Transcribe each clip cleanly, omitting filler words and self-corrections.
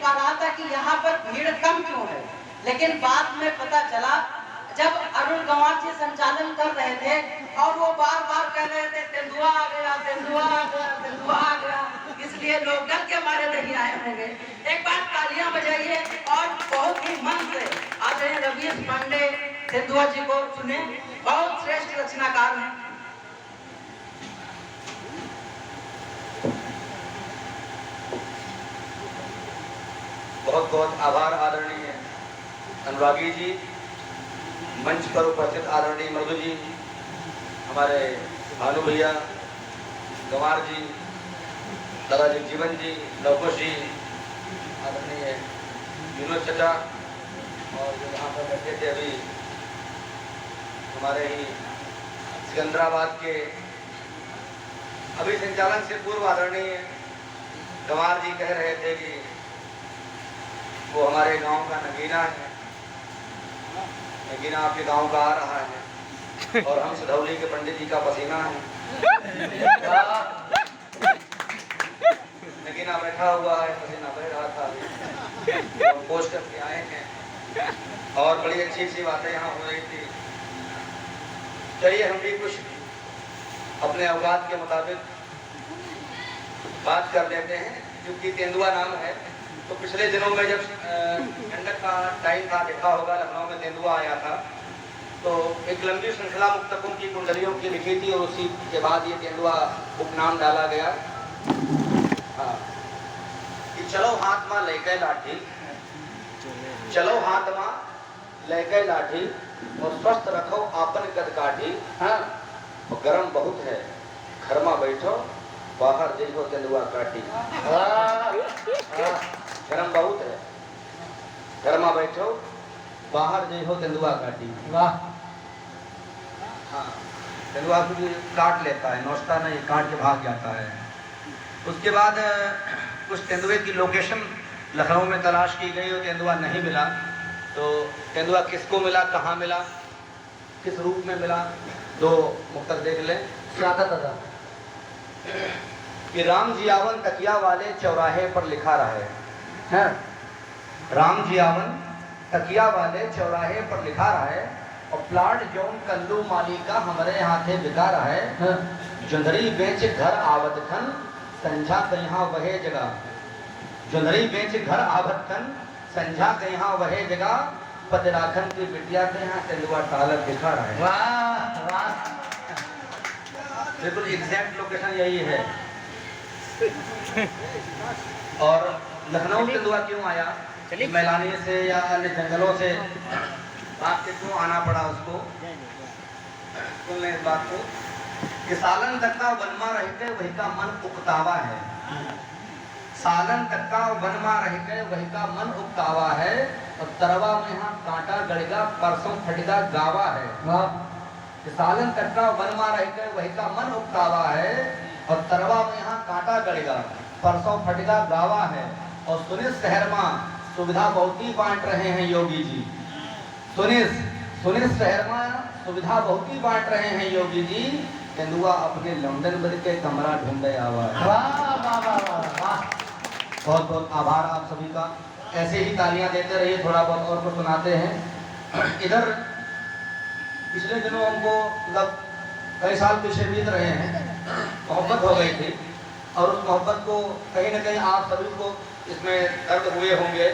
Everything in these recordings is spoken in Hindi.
पा रहा था कि यहाँ पर भीड़ कम क्यों है, लेकिन बाद में पता चला जब अरुण गंवार जी संचालन कर रहे थे और वो बार बार कह रहे थे तेंदुआ आ गया, तेंदुआ आ गया, तेंदुआ आ गया, इसलिए लोग डर के मारे नहीं आए होंगे। एक बार तालियां बजाइए और बहुत ही मन से आदरणीय रवीश पांडे तेंदुआ जी को सुने, बहुत श्रेष्ठ रचनाकार हैं। बहुत बहुत आभार आदरणीय अनुरागी जी, मंच पर उपस्थित आदरणीय मृदु जी, हमारे भानु भैया, गंवार जी, दादाजी जीवन जी, लवकुश जी, आदरणीय विनोद चचा, और जो यहाँ पर बैठे थे अभी हमारे ही सिकंदराबाद के अभी संचालन से पूर्व आदरणीय गंवार जी कह रहे थे कि वो हमारे गांव का नगीना है, नगीना आपके गांव का आ रहा है और हम सिधौली के पंडित जी का पसीना है। नगीना बैठा हुआ है, पसीना बह रहा था, हम पोस्ट करके आए हैं और बड़ी अच्छी अच्छी बातें यहाँ हो रही थी। चलिए हम भी कुछ अपने औकात के मुताबिक बात कर लेते हैं, क्योंकि तेंदुआ नाम है। तो पिछले दिनों में जब ठंडक का टाइम था, देखा होगा लखनऊ में तेंदुआ आया था, तो एक लंबी श्रृंखला मुक्तकों की कुंडलियों की लिखी थी और उसी के बाद ये तेंदुआ उपनाम डाला गया। हाँ, कि चलो हाथ मां लेके लाठी, चलो हाथ मां लेके लाठी और स्वस्थ रखो आपन कद काठी। हाँ, और गर्म बहुत है घर में बैठो, बाहर देखो तेंदुआ काटी। गर्म बहुत है घर में बैठो, बाहर देखो तेंदुआ काटी। वाह, हाँ, तेंदुआ को काट लेता है, नोचता नहीं, काट के भाग जाता है। उसके बाद कुछ तेंदुए की लोकेशन लखनऊ में तलाश की गई और तेंदुआ नहीं मिला। तो तेंदुआ किसको मिला, कहाँ मिला, किस रूप में मिला, दो मुक्तक देख लें। कि राम जियावन तकिया वाले चौराहे पर लिखा रहे हैं, राम जियावन तकिया वाले चौराहे पर लिखा रहे और प्लाट जोन कल्लू माली का हमारे हाथे बिका रहा है। जुंदरी बेच घर आवत खन संझा कहाँ वहे जगह, जुंदरी बेच घर आवत खन संझा कहाँ वहे जगह, पतराखन की बिटिया के यहाँ तेंदुआ टालक दिखा रहा है। वाह वाह, बिल्कुल एग्जैक्ट लोकेशन यही है। और लखनऊ तेंदुआ क्यों आया, मैलानी से या अन्य जंगलों से भाग के क्यों आना पड़ा उसको, सुन लें इस बात को। कि सालन तक का वनमा रहते वही का मन उकतावा है, सालन तक का वनमा रहते वही का मन उकतावा है, और तरवा में यहाँ कांटा गड़ेगा परसों फटेगा गावा है। सालन तक का वनमा रहते वही का मन उकतावा है, और तरवा में यहाँ कांटा गड़ेगा परसों फटेगा गावा है। और सुनिस शहर में सुविधा बहुत ही बांट रहे हैं योगी जी, सुनिस शहर में सुविधा बहुत ही बांट रहे हैं योगी जी, तेंदुआ अपने लंदन बद के कमरा ढूंढे आवा है। वाह वाह वाह वाह, बहुत बहुत आभार आप सभी का। ऐसे ही तालियां देते रहिए, थोड़ा बहुत और कुछ सुनाते हैं। इधर पिछले दिनों हमको मतलब कई साल पीछे बीत रहे हैं, मोहब्बत हो गई थी और उस मोहब्बत को कहीं ना कहीं आप सभी को इसमें दर्द हुए होंगे,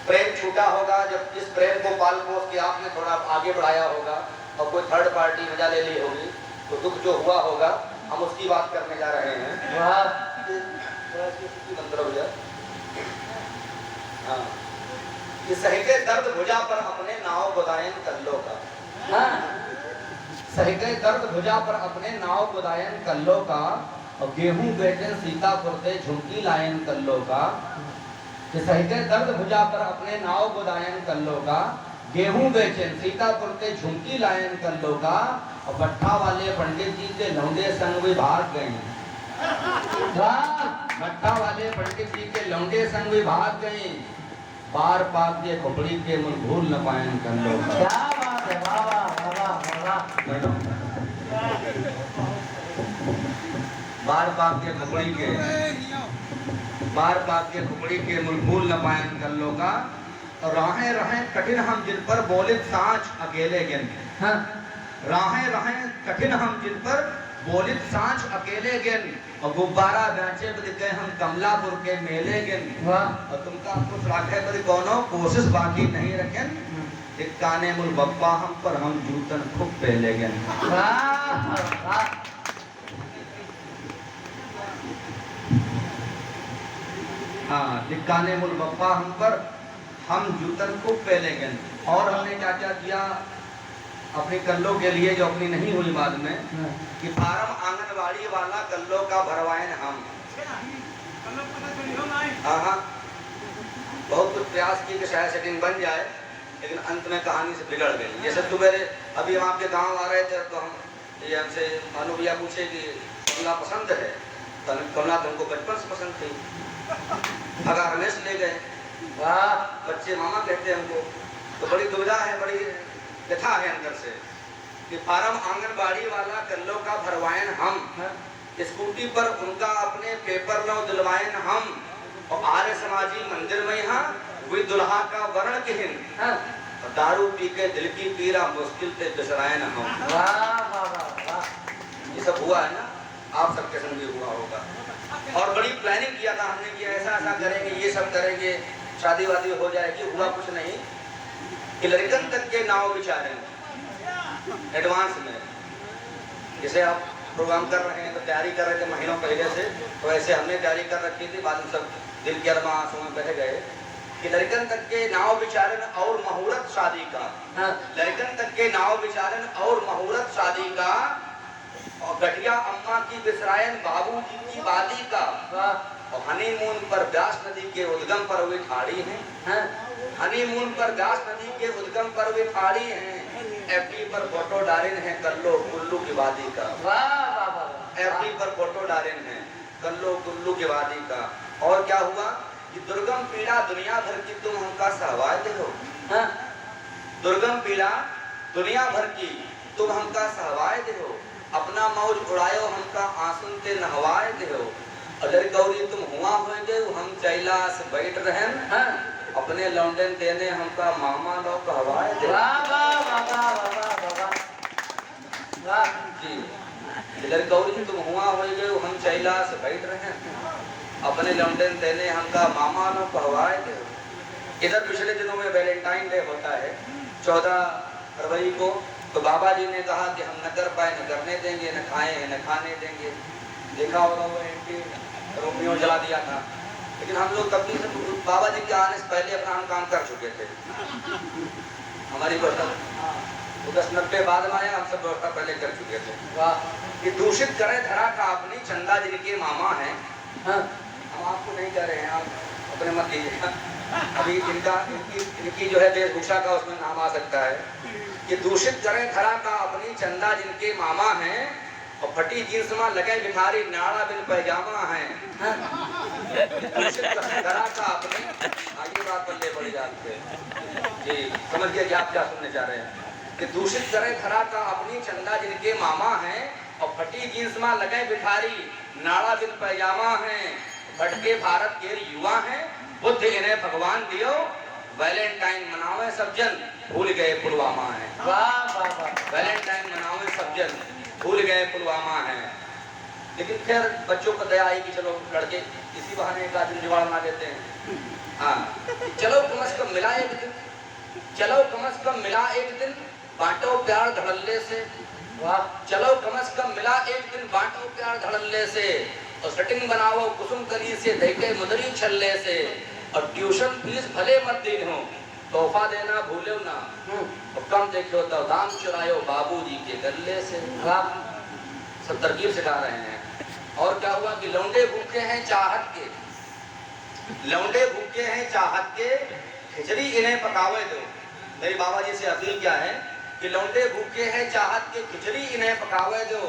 प्रेम छूटा होगा। जब इस प्रेम को पाल पोस के आपने थोड़ा आगे बढ़ाया होगा और कोई थर्ड पार्टी मजा ले ली होगी, तो दुख जो हुआ होगा हम उसकी बात करने जा रहे हैं। हाँ, कि सहके दर्द भुजा पर अपने नाव बुदायन कल्लो का, सहके दर्द भुजा पर अपने नाव बुदायन कल्लो का, और गेहूं बेचन सीतापुर से झुमकी लायन कल्लो का। कि सहके दर्द भुजा पर अपने नाव बुदायन कल्लो का, गेहूं बेचन सीतापुर से झुमकी लायन कल्लो का, और भट्ठा वाले पंडित जी के लौंडे संग वे भाग गए। भट्ठा वाले पंडित जी के लौंडे संग वे भाग गए, बार पाक के खोपड़ी के मुन भूल न पायन कल्लो का। क्या बात है, वाह वाह वाह वाह। बार पाक के खोपड़ी के बार बात के खुपड़ी के मुलफूल न पायन कल्लो का, राहें रहें कठिन हम जिन पर बोलित सांच अकेले गिन। हाँ, राहें रहें कठिन हम जिन पर बोलित सांच अकेले गिन, और गुब्बारा बेचे बद गए हम कमलापुर के मेले गिन। वाह, और तुमका कुछ राखे बद कोनो कोशिश बाकी नहीं रखें, दिक्काने मुल बप्पा हम पर हम जूतन खूब पहले गिन। वाह वाह, हाँ, दिक्काने मुल बप्पा हम पर हम जूतन खूब पहले गिन। और हमने क्या क्या किया अपनी कल्लों के लिए जो अपनी नहीं हुई बाद में, कि फार्म आंगनवाड़ी वाला कल्लों का भरवाएं हम। हाँ हाँ, बहुत कुछ प्रयास की कि शायद सेटिंग बन जाए, लेकिन अंत में कहानी से बिगड़ गई। जैसे तुम्हारे अभी हम आपके गांव आ रहे थे तो हम ये हमसे मानू भैया पूछे कि कमला पसंद है, तो कमला तुमको बचपन से पसंद थी, अगर रमेश ले गए, वाह, बच्चे मामा कहते हैं हमको, तो बड़ी दुविधा है, बड़ी व्यथा है अंदर से कि फार्म आंगनबाड़ी वाला कल्लों का भरवाएं हम, स्कूटी पर उनका अपने पेपर लो दिलवाएं हम, और आर्य समाजी मंदिर में यहाँ हुई दुल्हा का वर्ण किहिन, और दारू पी के दिल की पीरा मुश्किल से बिसराए न हम। वाह वाह वाह, ये सब हुआ है ना, आप सबके संग भी हुआ होगा। और बड़ी प्लानिंग किया था हमने कि ऐसा ऐसा करेंगे, ये सब करेंगे, शादी वादी हो जाएगी। हुआ कुछ नहीं कि लड़कन तक के नाव बिचारेंगे एडवांस में। जैसे आप प्रोग्राम कर रहे हैं तो तैयारी कर रहे थे महीनों पहले से, तो ऐसे हमने तैयारी कर रखी थी। बाद में सब दिल के अरमा आंसू में बह गए कि लड़कन तक के नाव बिचारन और मुहूर्त शादी का, लड़कन तक के नाव बिचारन और मुहूर्त शादी का, और गठिया अम्मा की बिसरायन बाबू जी की बाली का, और हनीमून पर व्यास नदी के उद्गम पर वे ठाड़ी हैं, हनीमून पर व्यास नदी के उद्गम पर वे ठाड़ी हैं, एफडी पर फोटो डारिन है कल्लो कुल्लू की वादी का। एफडी पर फोटो डारिन है कल्लो कुल्लू की वादी का। और क्या हुआ कि दुर्गम पीड़ा दुनिया भर की तुम हमका सहवाए दो, दुर्गम पीड़ा दुनिया भर की तुम हमका सहवाए दो, अपना मौज उड़ायो हमका आंसू ते नहवाए दो, अदर गौरी तुम हुआ होंगे हम चैला से बैठ रहन, अपने लौंडन देने हमका मामा लो कहवाए दे। जी, इधर गौरी तुम हुआ होंगे हम चैला से बैठ रहन, अपने लौंडन देने हमका मामा लो कहवाए दे। इधर पिछले दिनों में वैलेंटाइन डे होता है 14 फरवरी को, तो बाबा जी ने कहा कि हम न कर पाए, न करने देंगे, न खाए न खाने देंगे। देखा होगा वो एंटी रोमियो जला दिया था, लेकिन हम लोग तब भी बाबा जी के आने से पहले अपना हम काम कर चुके थे। हमारी व्यवस्था तो 10-90 बाद में आया, हम सब व्यवस्था पहले कर चुके थे। वाह, ये दूषित करे धरा का अपनी चंदा जिनके मामा हैं। हम आपको नहीं कह रहे हैं, आप अपने मत लीजिए। अभी इनकी जो है वेशभूषा का उसमें नाम आ सकता है कि दूषित करे धरा का अपनी चंदा जिनके मामा हैं, और फटी जींस में लगे भिखारी नाड़ा बिन पैजामा है। दूषित करे धरा का अपनी, आगे बात पर ले पड़ जाते जी, समझ गया कि आप क्या सुनने जा रहे हैं कि दूषित करे धरा का अपनी चंदा जिनके मामा हैं, और फटी जींस में लगे भिखारी नाड़ा बिन पैजामा है, भटके भारत के युवा हैं, बुद्ध इन्हें भगवान दियो, वैलेंटाइन मनावे सब जन भूल गए पुलवामा है। वाह वाह वाह, वैलेंटाइन मनावे सब जन भूल गए पुलवामा है। लेकिन फिर बच्चों को दया आई कि चलो लड़के इसी बहाने का दिन जुगाड़ बना देते हैं। हाँ, चलो कम से कम मिला एक दिन, चलो कम से कम मिला एक दिन, बांटो प्यार धड़ल्ले से। वाह, चलो कम से कम मिला एक दिन, बांटो प्यार धड़ल्ले से, और सेटिंग बनाओ कुसुम कली से, देखे मुदरी छल्ले से, और ट्यूशन फीस भले मत दीन हो, तोहफा देना भूलो ना, और कम देखो तो दाम चुरायो बाबूजी के गले से। आप सब तरकीब सिखा रहे हैं। और क्या हुआ कि लौंडे भूखे हैं चाहत के, लौंडे भूखे हैं चाहत के, खिचड़ी इन्हें पकावे दो। मेरी बाबा जी से अपील क्या है कि लौंडे भूखे हैं चाहत के, खिचड़ी इन्हें पकावे दो,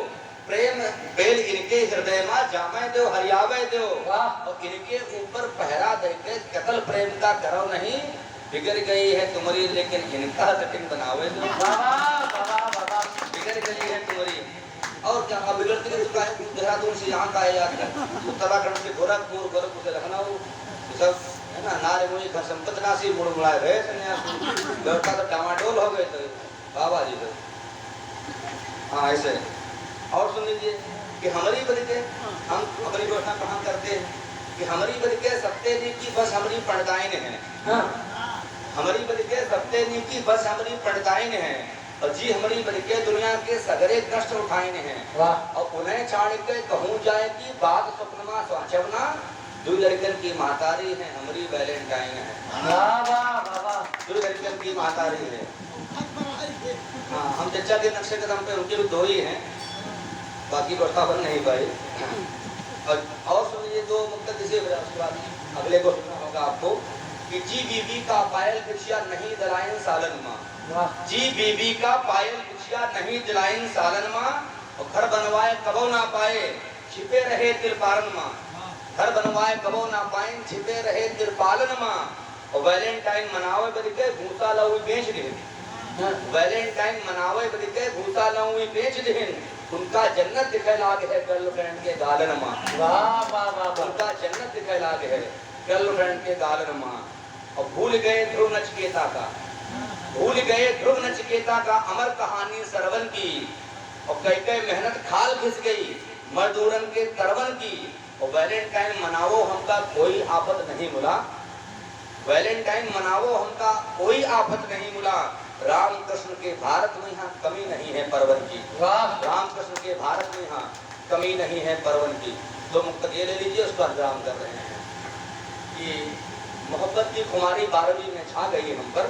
प्रेम बेल इनके हृदय में जामे दो, हरियावे दो, और इनके ऊपर पहरा देके कतल प्रेम का करो नहीं, बिगड़ गई है तुम्हारी लेकिन इनका सेटिंग बनावे दो। बिगड़ गई है तुम्हारी और क्या आप बिगड़ते के चुका है देहरादून से यहाँ का है यार उत्तराखंड से गोरखपुर गोरखपुर से लखनऊ सब है ना नारे मुझे घर संपत नासी मुड़ मुड़ाए गए सन्यासी लड़का तो टमाटोल हो गए तो बाबा जी तो हाँ ऐसे और सुन लीजिए कि हमारी बदल के हम अपनी घोषणा कहाँ करते हैं कि हमारी बदल के सत्य दी की बस हमारी पड़ताइन है हाँ हमारी बदल के सत्य दी की बस हमारी पड़ताइन है और जी हमारी बदल के दुनिया के सगरे कष्ट उठाए हैं और उन्हें छाड़ के कहूँ जाए कि बात स्वप्नमा स्वाचवना दो लड़कन की मातारी है हमारी वैलेंटाइन है दो लड़कन की मातारी है हाँ हम चर्चा के नक्शे कदम पे उनके भी दो ही हैं बाकी व्यवस्था बन नहीं पाई और सुनिए दो मुक्त जिसे उसके बाद अगले को सुनना होगा आपको कि जी बीबी का पायल बिछिया नहीं दलाइन सालन माँ जी बीबी का पायल बिछिया नहीं दिलाइन सालन माँ और घर बनवाए कबो ना पाए छिपे रहे तिरपालन माँ घर बनवाए कबो ना पाए छिपे रहे तिरपालन माँ और वैलेंटाइन मनावे बल्कि भूसा लऊ बेच दे वैलेंटाइन मनावे बल्कि भूसा लऊ बेच दे उनका जन्नत दिखे लाग है गर्लफ्रेंड के गालन माँ वाह वाह वाह उनका जन्नत दिखे लाग है गर्लफ्रेंड के गालन माँ और भूल गए ध्रुव नचिकेता का भूल गए ध्रुव नचिकेता का अमर कहानी सरवन की और कई कई मेहनत खाल घिस गई मजदूरन के तरवन की और वैलेंटाइन मनावो हमका कोई आफत नहीं मिला वैलेंटाइन मनावो हमका कोई आफत नहीं मिला रामकृष्ण के भारत में यहाँ कमी नहीं है परवन की रामकृष्ण के भारत में यहाँ कमी नहीं है परवन की तो मुक्त ये ले लीजिए उसका इंतजाम कर रहे हैं कि मोहब्बत की खुमारी 12वीं में छा गई हम पर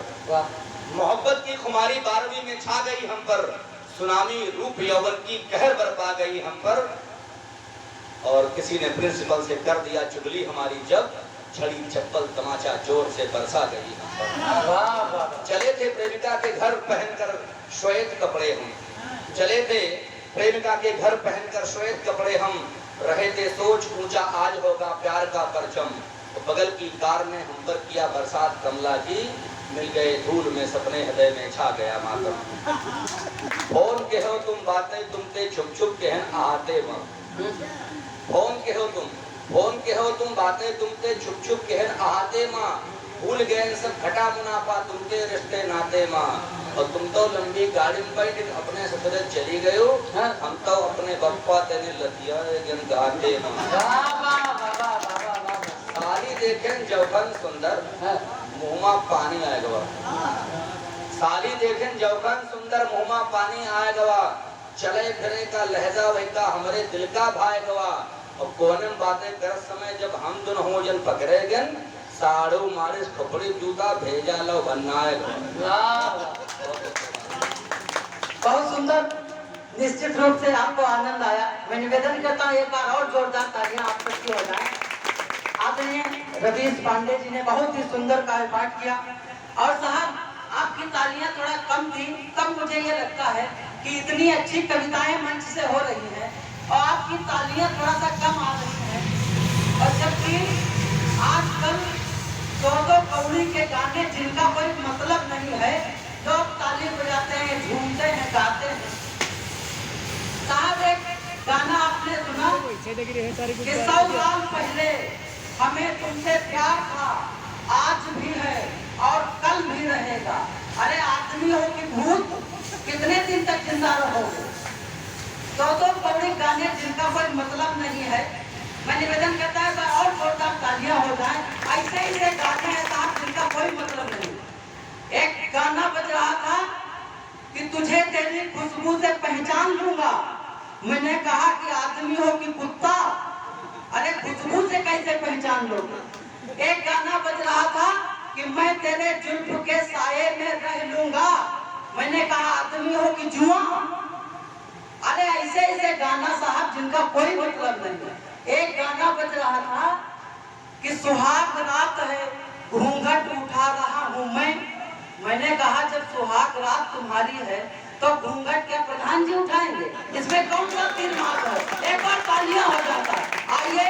मोहब्बत की खुमारी 12वीं में छा गई हम पर सुनामी रूप यौवन की कहर बरपा गई हम पर और किसी ने प्रिंसिपल से कर दिया चुगली हमारी जब छड़ी चप्पल तमाचा जोर से बरसा गई हम पर चले थे प्रेमिका के घर पहनकर श्वेत कपड़े हम चले थे प्रेमिका के घर पहनकर श्वेत कपड़े हम रहे थे सोच ऊंचा आज होगा प्यार का परचम तो बगल की कार ने हम पर किया बरसात कमला की मिल गए धूल में सपने हृदय में छा गया मातम फोन के हो तुम बातें तुमते छुप छुप के हैं आते फोन के हो तुम बातें तुमते छुप छुप के हैं आते माँ भूल गए सब घटा मुनाफा तुमके रिश्ते नाते माँ और तुम तो लंबी गाड़ी में बैठ अपने ससुर चली गए हो हम तो अपने बप्पा तेने लतिया गाते माँ साली देखें जौखन सुंदर मुँह पानी आएगा साली देखें जौखन सुंदर मुँह पानी आएगा चले फिरे का लहजा वही हमारे दिल का भाई गवा और कोने में बातें कर समय जब हम दोनों हो जन पकड़े गन साड़ू मारिस खोपड़ी जूता भेजा लो बनाए बहुत सुंदर निश्चित रूप से आपको आनंद आया मैं निवेदन करता हूँ एक बार और जोरदार तालियां आप सबकी हो जाए आदरणीय रवीश पांडे जी ने बहुत ही सुंदर काव्य पाठ किया और साहब आपकी तालियां थोड़ा कम थी तब मुझे ये लगता है कि इतनी अच्छी कविताएं मंच से हो रही हैं और आपकी तालियां थोड़ा सा कम आ रही हैं और जबकि आजकल दो कौड़ी के गाने जिनका कोई मतलब नहीं है लोग ताली बजाते हैं झूमते हैं गाते हैं साहब एक गाना आपने सुना कि 100 साल पहले हमें तुमसे प्यार था आज भी है और कल भी रहेगा अरे आदमी हो कि भूत कितने दिन तक जिंदा रहोगे दो कौड़ी गाने जिनका कोई मतलब नहीं है मैं निवेदन करता है और जोरदार तालियां हो जाए ऐसे ही से गाने हैं साहब जिनका कोई मतलब नहीं एक गाना बज रहा था कि तुझे तेरी खुशबू से पहचान लूंगा मैंने कहा कि आदमी हो कि कुत्ता अरे खुशबू से कैसे पहचान लोगे एक गाना बज रहा था कि मैं तेरे जुल्फ के साये में रह लूंगा मैंने कहा आदमी हो कि जुआ अरे ऐसे ऐसे गाना साहब जिनका कोई मतलब नहीं है एक गाना बज रहा था कि सुहाग रात है घूंघट उठा रहा हूं मैंने कहा जब सुहाग रात तुम्हारी है तो घूंघट क्या प्रधान जी उठाएंगे इसमें कौन सा तीर मार है एक बार तालियां हो जाता है आइए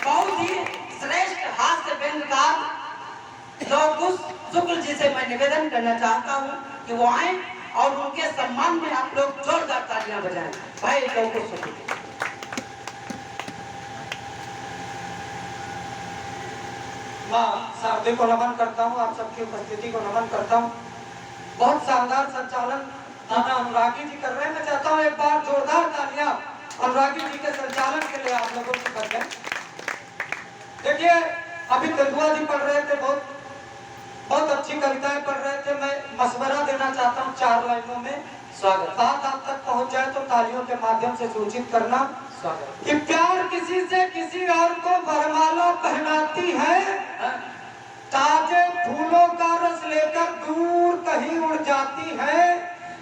बहुत ही श्रेष्ठ हास्य व्यंग्यकार लौकुश शुक्ल जी से मैं निवेदन करना चाहता हूं कि वो आए और उनके सम्मान में आप लोग जोरदार तालियां बजाएं। भाई लोगों को सुनिए। मैं शारदे को नमन करता हूँ, आप सबकी उपस्थिति को नमन करता हूँ। बहुत शानदार संचालन दादा अनुरागी जी कर रहे हैं। मैं चाहता हूँ एक बार जोरदार तालियां अनुरागी जी के संचालन के लिए आप लोगों की बजाएं। देखिए अभी तेंदुआ जी पढ़ रहे थे, बहुत अच्छी कविताएं पढ़ रहे थे। मैं मशवरा देना चाहता हूँ 4 लाइनों में। स्वागत। बात आप तक पहुँच जाए तो तालियों के माध्यम से सूचित करना स्वागत। कि प्यार किसी से किसी और को वरमाला पहनाती है, ताजे फूलों का रस लेकर दूर कहीं उड़ जाती है,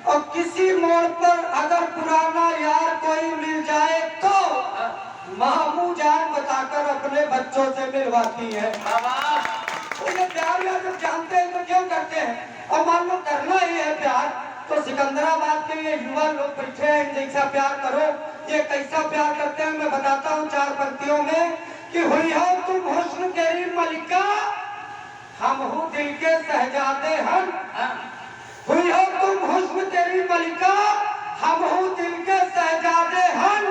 और किसी मोड़ पर अगर पुराना यार कोई मिल जाए तो मामू जान बताकर अपने बच्चों से मिलवाती है। तो ये प्यार या जब जानते हैं तो क्यों करते हैं, और मान लो करना ही है प्यार तो सिकंदराबाद के ये युवा लोग बैठे हैं, इन जैसा प्यार करो। ये कैसा प्यार करते हैं मैं बताता हूँ 4 पंक्तियों में कि हुई हो तुम हुस्न केरी मलिका, हम हो दिल के शहजादे हम। हुई हो तुम हुस्न तेरी मलिका, हम हो दिल के शहजादे हम,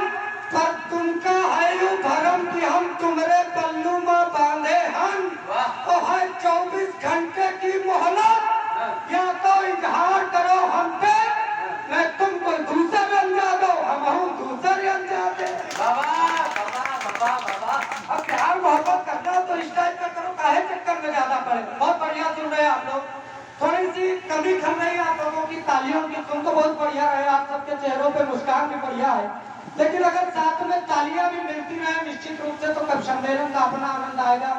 पर तुमका है यूं भरम कि हम तुम्हारे पल्लू में बांधे हम। तो है 24 घंटे की मोहलत, या तो इजहार करो हम पे, मैं तुमको दूसरे अंजा दो, हम हूँ दूसरे अंजा दे। अब प्यार मोहब्बत करना तो इस टाइप का करो, काहे चक्कर में ज्यादा पड़े। बहुत बढ़िया सुन रहे हैं आप लोग। थोड़ी सी कमी खल रही है आप लोगों की तालियों की। सुन तो बहुत बढ़िया है, आप सबके चेहरों पे मुस्कान भी बढ़िया है, लेकिन अगर साथ में तालियां भी मिलती रहे निश्चित रूप से तो कब सम्मेलन का अपना आनंद आएगा।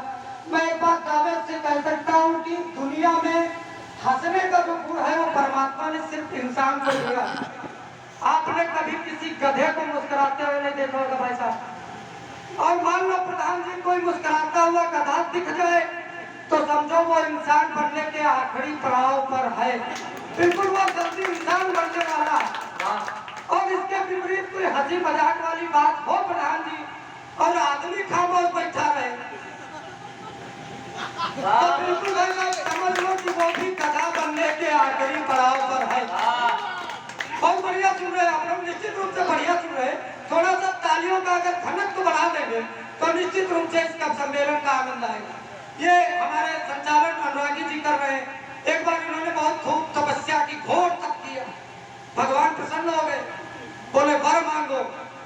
मैं एक बात दावे से कह सकता हूँ कि दुनिया में हंसने का जो गुण है वो परमात्मा ने सिर्फ इंसान को दिया। आपने कभी किसी गधे को मुस्कुराते हुए नहीं देखा होगा भाई साहब। और मान लो प्रधान जी कोई मुस्कुराता हुआ गधा दिख जाए तो समझो वो इंसान बनने के आखिरी पड़ाव पर है, बिल्कुल वो जल्दी इंसान बनने वाला है। और इसके विपरीत कोई हंसी मजाक वाली बात हो प्रधान जी और आदमी खामोश बैठा रहे तो बिल्कुल समझ लो कि वो भी गधा बनने के आखिरी पड़ाव पर है। बहुत बढ़िया सुन रहे हैं आप लोग, निश्चित रूप से बढ़िया सुन रहे हैं। थोड़ा सा तालियों का अगर खनक को बढ़ा देंगे तो निश्चित रूप से इसका सम्मेलन का आनंद आएगा। ये हमारे संचालन अनुरागी जी कर रहे हैं। एक बार इन्होंने बहुत खूब तपस्या की, घोर तप किया, भगवान प्रसन्न हो गए, बोले वर मांगो।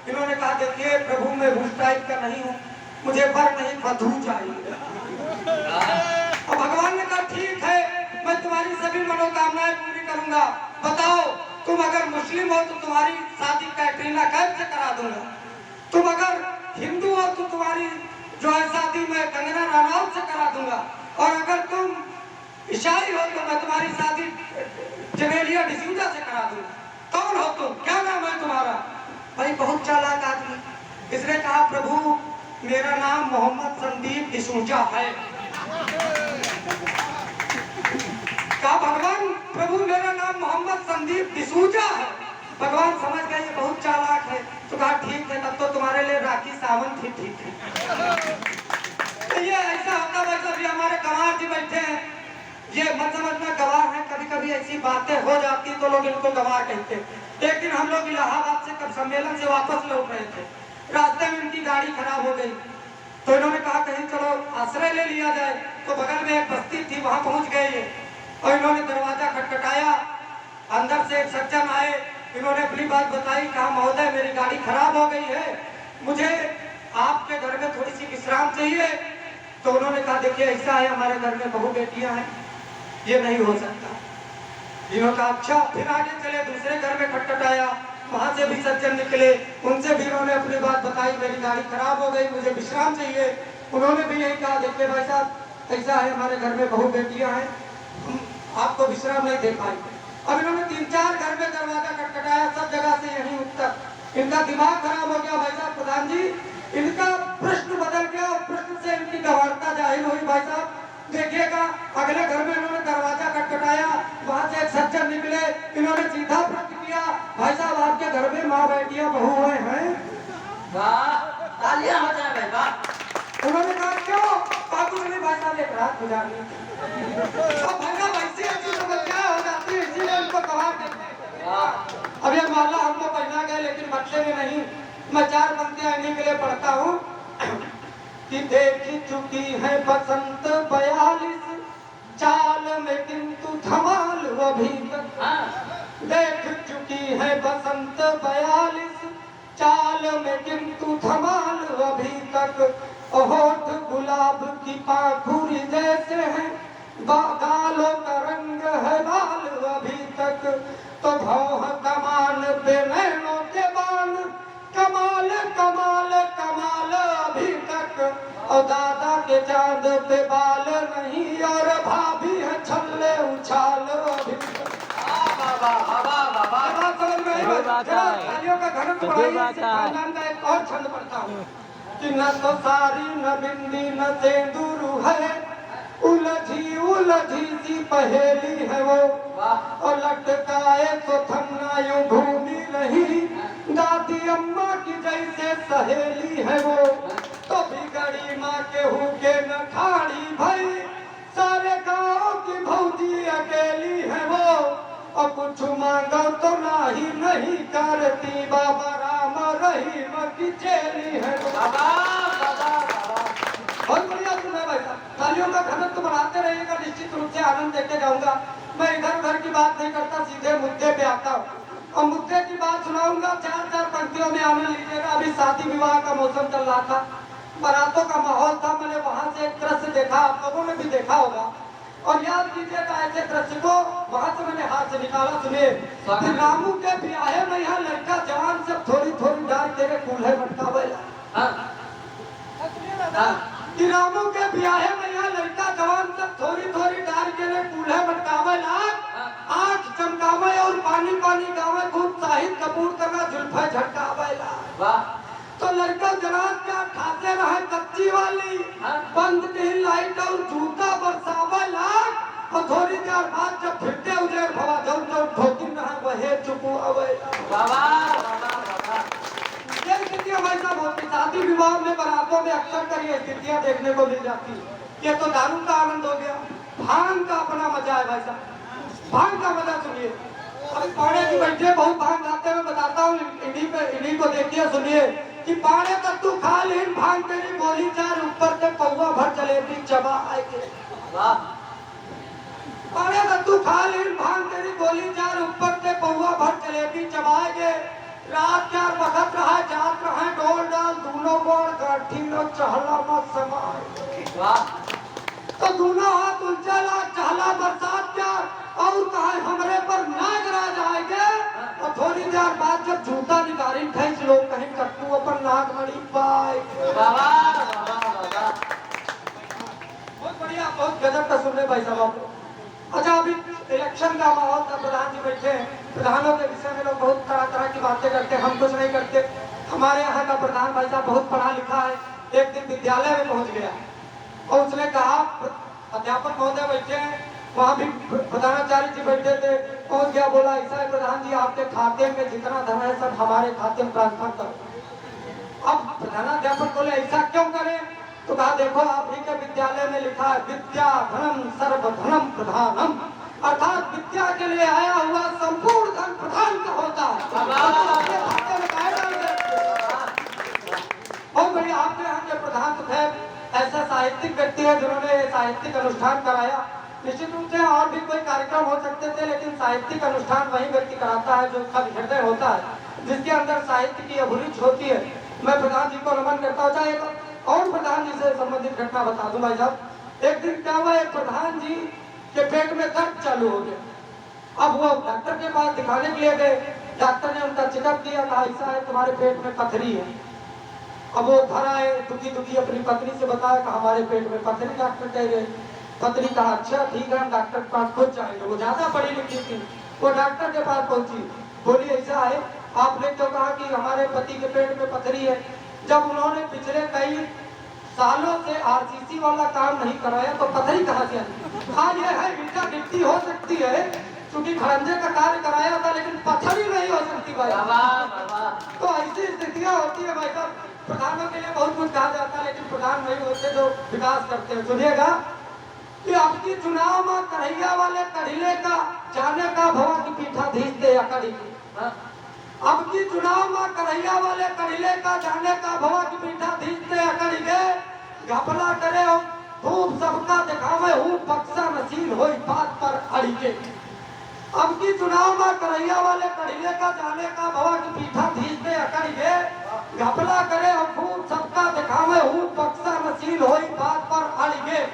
इन्होंने कहा देखिए प्रभु मैं उस टाइप का नहीं हूँ, मुझे वर नहीं वधू चाहिए। और भगवान ने कहा ठीक है मैं तुम्हारी सभी मनोकामनाएं पूरी करूंगा, बताओ तुम अगर मुस्लिम हो तो तुम्हारी शादी कैटरीना कैफ से करा दूंगा, तुम अगर हिंदू हो तो तुम्हारी जो है शादी मैं कंगना रनौत से करा दूंगा, और अगर तुम ईसाई हो तो मैं तुम्हारी शादी जनेलिया डिसूजा से करा दूंगा। कौन हो तुम, क्या नाम है तुम्हारा? भाई बहुत चालाक आदमी, इसने कहा प्रभु मेरा नाम मोहम्मद संदीप डिसूजा है। कहा भगवान प्रभु मेरा नाम मोहम्मद संदीप डिसूजा है। भगवान समझ गए ये बहुत चालाक है, तो कहा ठीक है तब तो तुम्हारे लिए राखी सावंत ही ठीक है। तो ये ऐसा होता वैसा भी हमारे गंवार जी बैठे हैं, ये मत समझना गंवार है, कभी कभी ऐसी बातें हो जाती तो लोग इनको गंवार कहते हैं। एक दिन हम लोग इलाहाबाद से कब सम्मेलन से वापस लौट रहे थे, रास्ते में इनकी गाड़ी खराब हो गई तो इन्होंने कहा कहीं चलो आश्रय ले लिया जाए। तो बगल में एक बस्ती थी, वहां पहुंच गए ये, और इन्होंने दरवाजा खटखटाया, अंदर से एक सज्जन आए, इन्होंने अपनी बात बताई, कहा महोदय मेरी गाड़ी खराब हो गई है, मुझे आपके घर में थोड़ी सी विश्राम चाहिए। तो उन्होंने कहा देखिए ऐसा है हमारे घर में बहू बेटियां हैं, ये नहीं हो सकता। इन्होंने कहा अच्छा, फिर आगे चले, दूसरे घर में खटखटाया, वहां से भी सज्जन निकले, उनसे भी इन्होंने अपनी बात बताई, मेरी गाड़ी खराब हो गई, मुझे विश्राम चाहिए। उन्होंने भी यही कहा देखिए भाई साहब ऐसा है हमारे घर में बहू बेटियां हैं, आपको विश्राम नहीं दे पाएंगे। अब इन्होंने 3-4 घर में दरवाजा खटखटाया, सब जगह से यही उत्तर। इनका दिमाग खराब हो गया भाई साहब प्रधान जी, इनका प्रश्न बदल गया और प्रश्न से इनकी गंवारता जाहिर हुई। भाई साहब देखिएगा अगले घर में इन्होंने दरवाजा खटखटाया, वहां से एक सज्जन निकले, इन्होंने सीधा प्रश्न किया भाई साहब आपके घर में माँ बेटियां बहू हैं? तालियां बजाएं भाई वाह। उन्होंने कहा क्यों? कुछ नहीं भाई साहब एक रात गुजारनी। अब भाई साहब ऐसी ऐसी समस्याएं हो जाती है, इसीलिए उनको गंवार कहते हैं। अब ये माला हमको पढ़ना गए लेकिन बच्चे में नहीं। मैं 4 पंक्तियां इन्हीं के लिए पढ़ता हूँ कि देख चुकी है बसंत 42 चाल में किंतु धमाल अभी तक। देख चुकी है बसंत 42 चाल में किंतु धमाल अभी तक। होठ गुलाब की पाखुरी जैसे है गालों का रंग है लाल अभी तक। तो भौह कमान पे नैनों के बाण कमाल कमाल कमाल अभी तक। और दादा के चांद पे बाल नहीं और भाभी है छल्ले उछाल अभी तक। तालियों का घनत्व बढ़ाइए। एक और छंद पढ़ता हूँ कि न तो सारी न बिंदी न तेंदुरु है उलझी उलझी सी पहेली है वो। और लटकाए तो थमना यूं घूमी रही दादी अम्मा की जैसे सहेली है वो। तो बिगड़ी माँ के हुके न खाड़ी भाई सारे गाँव की भौजी अकेली है वो। और कुछ मांगो तो नाही नहीं करती बाबा राम रहीम की चेली है। बहुत बढ़िया सुना भाई साहब। तालियों का घनत्व बढ़ाते रहिएगा, निश्चित रूप से आनंद देते जाऊंगा। मैं इधर उधर की बात नहीं करता, सीधे मुद्दे पे आता हूँ और मुद्दे की बात सुनाऊंगा। 4 पंक्तियों में आनंद लीजिएगा। अभी शादी विवाह का मौसम चल रहा था, बारातों का माहौल था। मैंने वहां से एक दृश्य देखा, आप लोगों ने भी देखा होगा और याद कीजिएगा ऐसे दृश्य को। वहां से मैंने हाथ से निकाला। सुनिए, रामू के ब्याहे में यहाँ लड़का जवान सब थोड़ी थोड़ी डाल तेरे कूल्हे मटकावेला। कि रामू के ब्याहे में यहाँ लड़का जवान सब थोड़ी थोड़ी डाल के कूल्हे मटकावेला। आँख चमकावे और पानी पानी गावे खूब शाहिद कपूर तरह जुल्फे झटकावेला। तो लड़का जनाब क्या खाते रहे कच्ची वाली बंद की लाइट और जूता बरसावेला। और थोड़ी देर बाद जब फिरते उजर भवा जब जब ठोकी न वहे चुपू अवेला। ये स्थितियां भाई साहब होती शादी विवाह में बारातों में अक्सर कर ये स्थितियां देखने को मिल जाती है। ये तो दारू का आनंद हो गया, भांग का अपना मजा है भाई साहब। भांग का मजा सुनिए। अभी पाड़े की बैठे बहुत भांग खाते हैं, मैं बताता हूँ इन्हीं को देखिए सुनिए कि पाड़े तक तू खा लेन भांग तेरी बोली 4 ऊपर से पौवा भर जलेबी चबा आएगे। पाड़े तक तू खा लेन भांग तेरी बोली 4 ऊपर से पौवा भर जलेबी चबाएगे। रात 4 वक्त रहा जात रहा डोल डाल दोनों बोल गाठी में चहला मत समाए। तो दोनों हाथ उलझला चहला बरसात क्या और कहा हमरे पर नाग राज आएंगे। और थोड़ी देर बाद जब जूता निकाली खींच लोग कहीं कट्टू अपन नाग मणि पाए। बहुत बढ़िया, बहुत गजब का सुन रहे भाई साहब। अच्छा, अभी इलेक्शन का माहौल था, प्रधान जी बैठे हैं। प्रधानों के विषय में लोग बहुत तरह तरह की बातें करते हैं, हम कुछ नहीं करते। हमारे यहाँ का प्रधान भाई साहब बहुत पढ़ा लिखा है। एक दिन विद्यालय में पहुँच गया और उसने कहा, अध्यापक महोदय बैठे हैं, वहाँ भी प्रधानाचार्य जी बैठे थे। पहुँच गया, बोला ऐसा है प्रधान जी आपके खाते में जितना धन है सब हमारे खाते में ट्रांसफर करो। अब प्रधानाध्यापक बोले ऐसा क्यों करें? तो कहा देखो आप ही के विद्यालय में लिखा है विद्या धनम सर्वधनम प्रधानम, अर्थात विद्या के लिए आया हुआ संपूर्ण धन प्रधान का होता है। बहुत बढ़िया। आपके यहाँ के प्रधान तो थे ऐसा साहित्यिक व्यक्ति है जिन्होंने साहित्यिक अनुष्ठान कराया। निश्चित रूप से और भी कोई कार्यक्रम हो सकते थे, लेकिन साहित्यिक अनुष्ठान वही व्यक्ति कराता है जो उसका हृदय होता है, जिसके अंदर साहित्य की अभिरुचि होती है। मैं प्रधान जी को नमन करता हूँ। चाहे और प्रधान जी से संबंधित घटना बता दूं भाई साहब। एक दिन क्या हुआ, एक प्रधान जी के पेट में दर्द चालू हो गया। अब वो डॉक्टर के पास दिखाने के लिए गए। डॉक्टर ने उनका चेकअप किया, कहा ऐसा है तुम्हारे पेट में पथरी है। अब वो घर आए दुखी दुखी अपनी पत्नी से बताया कि हमारे पेट में पथरी। डॉक्टर कह रहे, पत्नी कहा अच्छा ठीक है हम डॉक्टर के पास खुद जाएंगे। वो ज्यादा पढ़ी लिखी थी, वो डॉक्टर के पास पहुंची, बोली ऐसा है आपने तो कहा कि हमारे पति के पेट में पथरी है। जब उन्होंने पिछले कई सालों से आरसीसी वाला काम नहीं कराया तो पथरी कहाँ से आई? हाँ ये है ईटा गिट्टी हो सकती है क्योंकि खड़ंजे का कार्य कराया था, लेकिन पथरी नहीं हो सकती भाई। तो ऐसी स्थितियाँ होती है भाई साहब। प्रधानों के लिए बहुत कुछ कहा जाता है, लेकिन प्रधान वही होते जो विकास करते हैं। सुनिएगा कि आपकी चुनाव में करैया वाले कढ़िले का जाने का भवा की पीठाधीश दे अकड़ी हाँ। अब की चुनाव में करैया वाले कढ़िले का जाने का भवा की पीठाधीश दे अकड़ी गए घपला करे हो खूब सबका दिखावे हूँ बक्सा नसील हो बात पर अड़ी के अब की चुनाव में करैया वाले कढ़िले का जाने का भवा की पीठाधीश दे अकड़ी गए घपला करे हो खूब सबका दिखावे हूँ बक्सा नसील हो बात पर अड़ी गए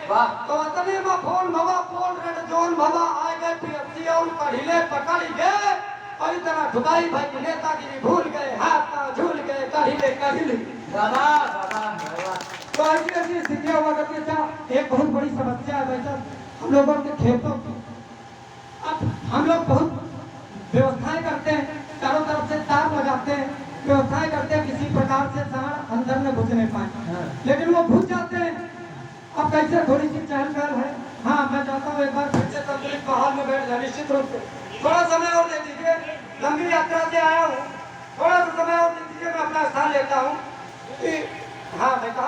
तो अतने में फोन भवा फोन रेड जोन भवा आए गए पीएससी और कढ़िले पकड़ गए और इतना ठुकाई भाई नेतागिरी भूल गए हाथ पांव झूल गए कढ़िले कढ़िले बाबा बाबा बाबा तो ऐसी ऐसी स्थितियां हुआ करती है। एक बहुत बड़ी समस्या है भाई साहब हम लोगों के खेतों की। अब हम लोग बहुत व्यवस्थाएं करते हैं चारों तरफ से तार लगाते हैं व्यवस्थाएं करते हैं किसी प्रकार से सांड अंदर में घुस नहीं पाए लेकिन वो घुस जाते हैं। अब कैसे थोड़ी सी चहल पहल है। हाँ मैं चाहता हूँ एक बार फिर से संतुलित माहौल में बैठ जाए निश्चित रूप से थोड़ा समय और दे दीजिए लंबी यात्रा से आया हूँ थोड़ा सा समय और दे दीजिए मैं अपना स्थान लेता हूँ। हाँ बेटा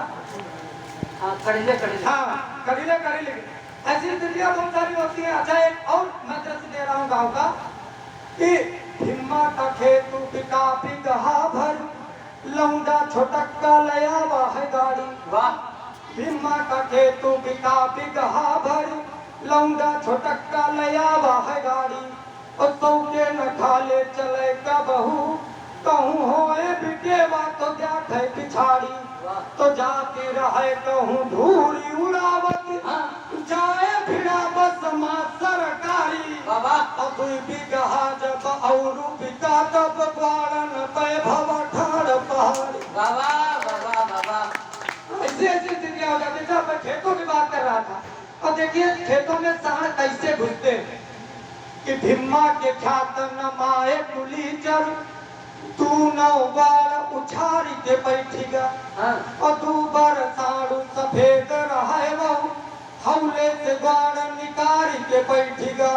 हाँ कढ़िले कढ़िले हाँ कढ़िले कढ़िले ऐसी स्थितियां बहुत सारी होती हैं। अच्छा एक और मैं दृश्य दे रहा हूँ गाँव का कि हिम्मा का खेत बिका बिगहा भर लौंडा छोटक्का लया है गाड़ी वाह हिम्मा का खेत बिका बिगहा भर लौंडा छोटक्का लया है गाड़ी और सौ के न खाले चले का बहू कहूँ होए बिके वा तो क्या थे पिछाड़ी तो जाके रहे कहूँ धूरी उड़ावत जाए भिड़ा बस माँ सरकारी बाबा अब बिगहा जब और बिका तब बारन पे भवा ठाड़ पहाड़ी बाबा बाबा बाबा ऐसी ऐसी स्थितियां हो जाती है। मैं खेतों की बात कर रहा था और देखिए खेतों में सांड कैसे घुसते हैं कि भिम्मा के ख्यात न माए कुलीचर तू नौ बार उछारी के बैठीगा हाँ और तू बर साड़ू सफेद रहे वो हौले से बाड़ निकारी के बैठीगा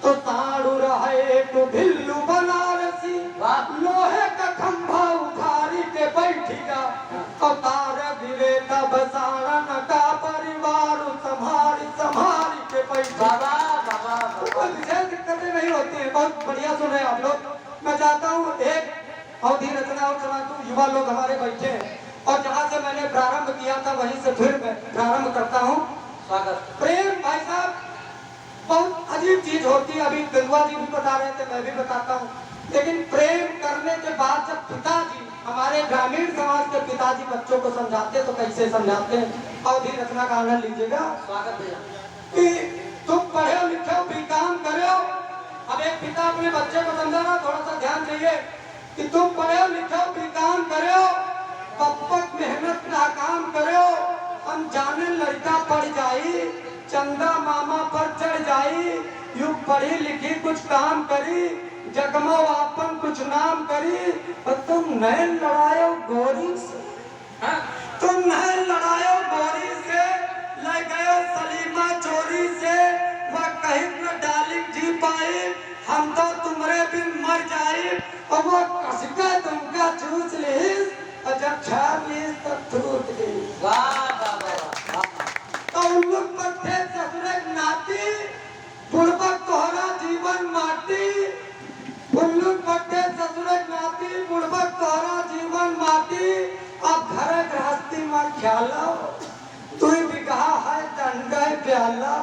तो साड़ू रहे तो भिल्लू बनारसी वाह लोहे का खंभा उखारी के बैठीगा और तार गिरे तब साड़न का परिवार संभारी संभारी के बैठीगा बाबा बाबा कोई विशेष दिक्कतें नहीं होती है। बहुत बढ़िया सुने आप लोग। मैं चाहता हूँ एक अवधि रचना और चला दूं युवा लोग हमारे बैठे हैं और जहाँ से मैंने प्रारंभ किया था वहीं से फिर मैं प्रारंभ करता हूँ। स्वागत प्रेम भाई साहब बहुत अजीब चीज होती है। अभी गंगवा जी भी बता रहे थे मैं भी बताता हूँ लेकिन प्रेम करने के बाद जब पिताजी हमारे ग्रामीण समाज के पिताजी बच्चों को समझाते तो कैसे समझाते हैं अवधि रचना का आनंद लीजिएगा। स्वागत भैया कि तुम पढ़े लिखे भी काम करो। अब एक पिता अपने बच्चे को समझाना थोड़ा सा ध्यान चाहिए कि तुम पढ़े लिखे भी काम करो पक्पक मेहनत ना काम करो अनजाने लड़का पढ़ जाई चंदा मामा पर चढ़ जाई यू पढ़ी लिखी कुछ काम करी जगमो आपन कुछ नाम करी और तुम नए लड़ायो गोरी से तुम नए लड़ायो गोरी से ले गयो सलीमा चोरी से वह कहीं न डालिक जी पाई हम तो तुम्हारे बिन मर जाए और वो कसके तुमका चूस लीस और जब छाप लीस तब थूक दी वाह वाह वाह तो उल्लू पट्टे ससुरे नाती बुड़बक तोहरा जीवन माटी उल्लू पट्टे ससुरे नाती बुड़बक तोहरा जीवन माटी अब घर गृहस्थी में ख्यालो तू भी कहा है दंडे प्याला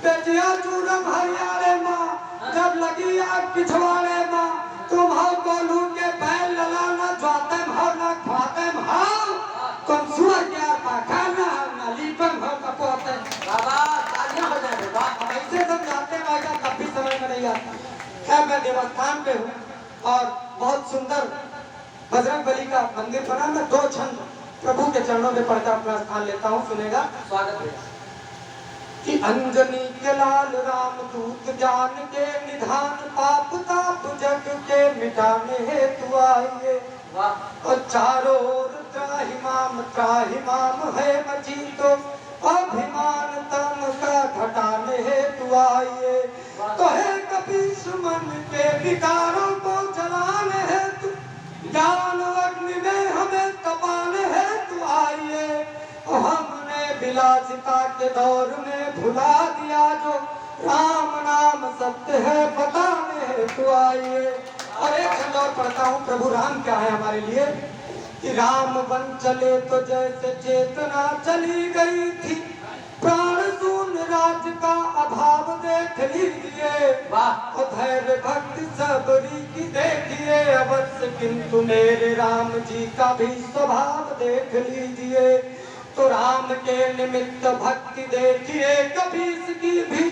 बेटिया चूरम हरियाणे माँ जब लगी आग पिछवाड़े माँ तुम हो गोलू के बैल ललाना ज्वाते हो ना खाते हो तुम सुअर क्या पाखाना हो ना लीपन हो कपोते बाबा तालियां बजाओ वाह अब ऐसे समझाते भाई का कभी समझ में नहीं आता। खैर मैं देवस्थान पे हूँ और बहुत सुंदर बजरंग बली का मंदिर बना। मैं दो छंद प्रभु के चरणों में पढ़कर अपना स्थान लेता हूँ सुनेगा। स्वागत भैया कि अंजनी के लाल राम दूत जान के निधान पाप ताप जग के मिटाने हेतु आइए वाह और चारों ओर त्राहिमाम है मची तो अभिमान तम का घटाने हेतु आइए तो है कपीस मन के विकारों को जलाने हेतु ज्ञान अग्नि में हमें तपाने हेतु आइए हमने विलासिता के के दौर में भुला दिया जो राम नाम सत्य है बताने तो आइए। और एक छंद और पढ़ता हूँ, प्रभु राम क्या है हमारे लिए कि राम बन चले तो जैसे चेतना चली गई थी, प्राण शून्य राज का अभाव देख लीजिए। वाह। और धैर्य भक्ति सबरी की देखिए अवश्य, किंतु मेरे राम जी का भी स्वभाव देख लीजिए। तो राम के निमित्त भक्ति देखिए कबीर की भी,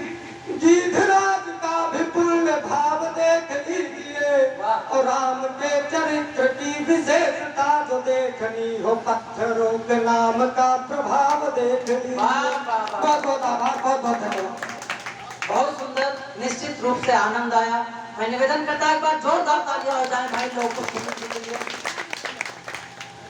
गिद्धराज का भी पुण्य भाव देख लीजिए। और राम के चरित्र की विशेषता जो देखनी हो, पत्थरों के नाम का प्रभाव देख लीजिए। बहुत बहुत आभार, बहुत बहुत धन्यवाद। बहुत सुंदर, निश्चित रूप से आनंद आया। मैं निवेदन करता हूं एक बार जोरदार तालियां हो जाए भाई लोगों को सुनने के लिए।